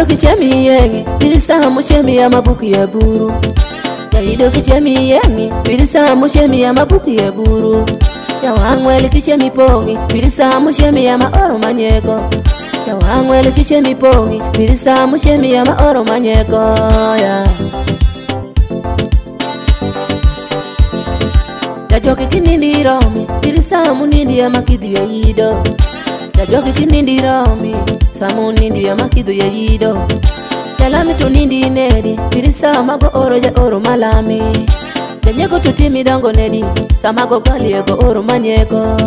Jaido kichemi yengi Bilisa muchemi ya mabuki ya buru. Jaido kichemi yengi Bilisa muchemi ya mabuki ya buru. Ya wangwele kichemi pongi Bilisa muchemi ya maoro manyeko. Ya wangwele kichemi pongi Bilisa muchemi ya maoro manyeko. Ya Jajoki kinindi romi Bilisa munindi ya makidi ya yido. Jajoki kinindi romi Samu nindi ya makido ya yido. Jalami tu nindi nedi Bilisa mago oro ya oro malami. Janyeko tutimi dongo nedi Samago gali ego oro manyeko.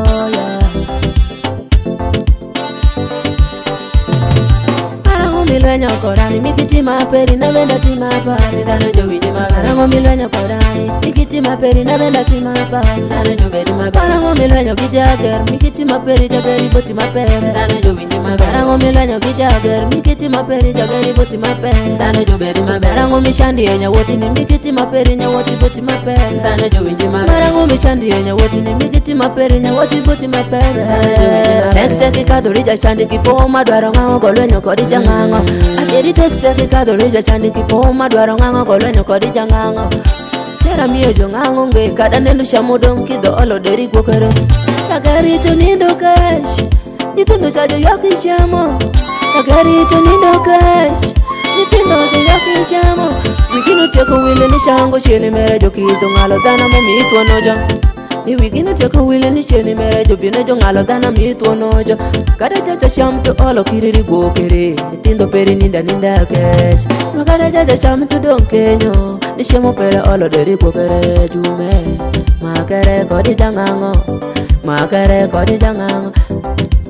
Parango milwenya korani Mikiti maperi na benda tima pari Dana jowini mapari Parango milwenya korani Mikiti maperi na benda tima pari Dana jowini mapari Parango milwenya kijager Mikiti maperi jageri boti maperi Dana jowini mapari Parango milwenya kijager Mikiti maperi jageri boti maperi Dana jowini mapari Parango mishandi enya woti ni Mikiti maperi nya woti boti maperi Dana jowini mapari Parango mishandi enya woti ni Mikiti maperi nya woti boti maperi Tek tek kadorija chandi kifoma Dwaro ngango kolwenyo kodija ngango Akeri tek tek kadorija chandi kifoma Dwaro ngango kolwenyo kodija ngango Tera miyo jo ngango nge Kada nendo shamudong kido olo deri kwokere Lagari to nindo cash Nitindo chajo yoki chamo Lagari to nindo cash Nitindo jo yoki chamo Wikino teko wile ni shango Shini mere jo kido ngalo dana mo mitwa noja Ni wikino teko wile ni shini mere jo Bine jo ngalo dana mitwa noja Kada jaja cham to olo kiriri kwokere Nitindo peri ninda cash Makada jaja cham to don kenyo Nishemo pere olo deri kwokere jume Makere kodi jangango Makere kodi jangango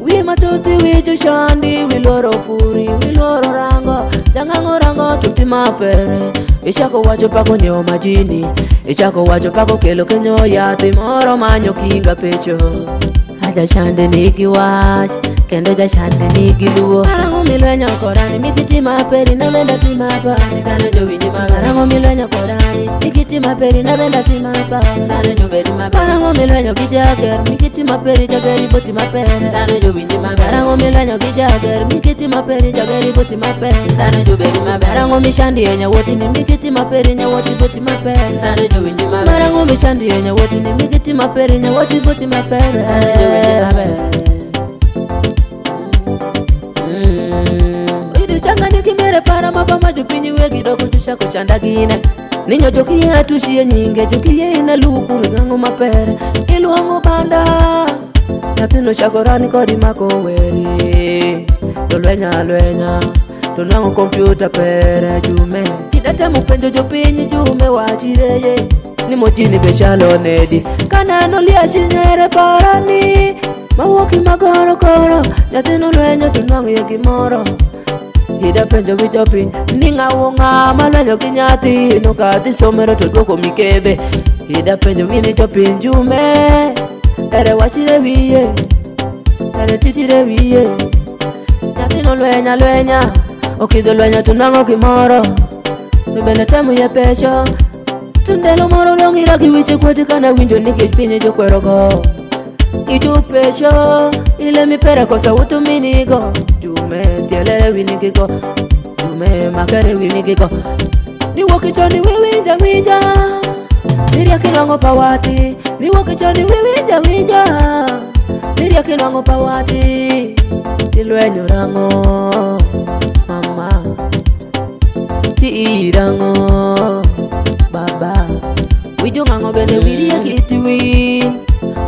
Wi matuti wi jushandi Wi loro furi wi loro rango Jangango rango tuti mapere Ichako wacho pako nyeo majini Ichako wacho pako kelo kenyo yati Moro manyo kinga pecho Aja shande niki wash Kendo ja shande niki luo Parango milwenya korani Mikiti maperi na benda tima pari Dana jowini mapari Parango milwenya korani Mikiti maperi na benda tima pari Dana jowini mapari Parango milwenya kijager Mikiti maperi jageri boti maperi Dana jowini mapari Parango milwenya kijager Mikiti maperi jageri boti maperi Dana jowini mapari Parango mishandi enya woti ni Mikiti maperi nya woti boti maperi Dana jowini mapari Parango mishandi enya woti ni Mikiti maperi nya woti boti maperi Dana jowini mapari Changa nikimere para mapama jupinyi wegi dogo tushako chandagine Ninyo joki ya tushie nyinge joki ye ina luku ngango mapere Iluango banda Natino chakorani kodi mako weri Lwenya Tunango kompyuta pere jume Kidata mupenjo jopinyi jume wachireye Ni mojini beshalo nedi Kanano liya chinyere parani Mawoki magoro koro Natino lwenya tunango ye kimoro Hida penjo vijopi Ninga wonga malanyo kinyati Nuka somero to dwoko mikebe Hida penjo vini jopi njume Ere wachire viye Ere tichire viye Nyatino lwenya Okido lwenya tunango kimoro Nubene temu ye pecho Tundelo moro longira kiwiche kweti kana winjo nikipinye jo kweroko Iju pecho Ile mipere kosa utu minigo Jume tielere winigiko Jume makere winigiko Ni wakichoni winja Niria kinango pawati Ni wakichoni winja Niria kinango pawati Tilwenyo rango Mama Tiirango Baba Wijo ngango bende wiria kitiwin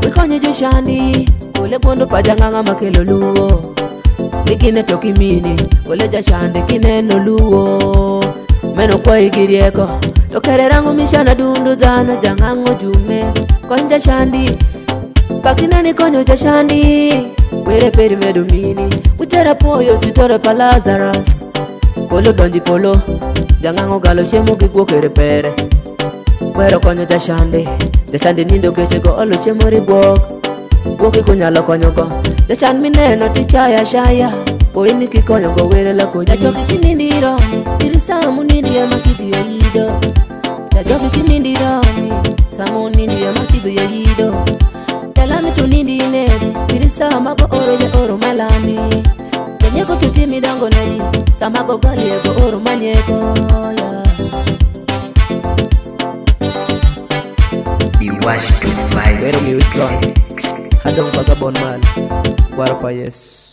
Wikonye joshandi Kule kondo pajanganga makelo luo Nikine toki mini Kule jashandi kineno luo Meno kwa igirieko Tokere rango mishana dundu dhana Jangango jume Konja shandi Pakina ni konyo jashandi Were peri medu mini Utera poyo sitore pa Lazarus Kolo donji polo Jangango galo shemu kikwo kere pere Wero konyo jashandi Jashandi nindo kechego olo shemu rigwok Woki kunyalo konyo go Jachan mineno tichaya shaya Poini kikonyo go were la konyi Jajoki kinindiro Iri samu nindi ya makidi ya yido Jajoki kinindiro Samu nindi ya makidi ya yido Jalami tu nindi inedi Iri samu mago oro ya oro malami Nyeko tutimi dongo neji Samako kalieko oro manyeko Biwash 256 Hadong Vagabond Mal Warpa yes